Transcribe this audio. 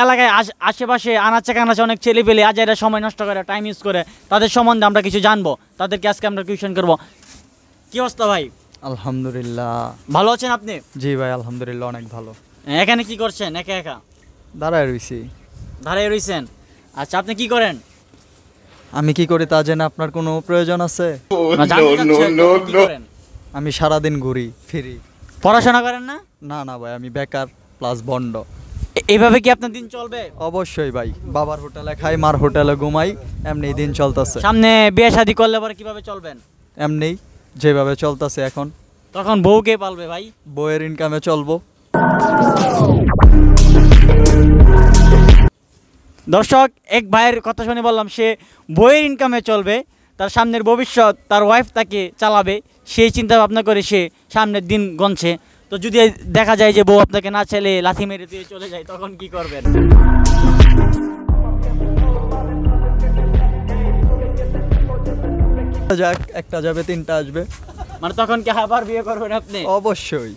এলাকায় আশেপাশে আনাচে কানাচে অনেক ছেলে পেলে আজাইরা সময় নষ্ট করে, টাইম ইউজ করে, তাদের সম্বন্ধে আমরা কিছু জানবো, তাদেরকে আজকে আমরা কোয়েশ্চেন করবো। কি অবস্থা ভাই? আলহামদুলিল্লাহ। ভালো আছেন আপনি? জি ভাই আলহামদুলিল্লাহ অনেক ভালো। এখানে কি করছেন একা একা? দাঁড়ায় রইছি। দাঁড়িয়ে রইছেন? আচ্ছা, আপনি কি করেন? আমি কি করি তা জেনে আপনার কোনো প্রয়োজন আছে? না, জানতে চাচ্ছি আপনি কি করেন? আমি সারাদিন ঘুরি ফিরি। পড়াশোনা করেন না? না না ভাই, আমি বেকার প্লাস বন্ড। এইভাবে কি আপনার দিন চলবে? অবশ্যই ভাই, বাবার হোটেলে খাই, মার হোটেলে ঘুমাই, এমনি দিন চলতেছে। সামনে বিয়ে শাদী করলে পরে কিভাবে চলবেন? এমনি যেভাবে চলতেছে এখন। তখন বউ কে পালবে ভাই? বইয়ের ইনকামে চলবো। দর্শক, এক ভাইয়ের কথা শুনে বললাম সে বইয়ের ইনকামে চলবে, তার সামনের ভবিষ্যৎ, তার ওয়াইফ তাকে চালাবে, সেই চিন্তা ভাবনা করে সে সামনের দিন গণছে। তো যদি দেখা যায় যে বউ আপনাকে না ছেলে লাথি মেরে দিয়ে চলে যায়, তখন কি করবেন? যাক, একটা যাবে তিনটা আসবে। মানে তখন কি আবার বিয়ে করবেন আপনি? অবশ্যই।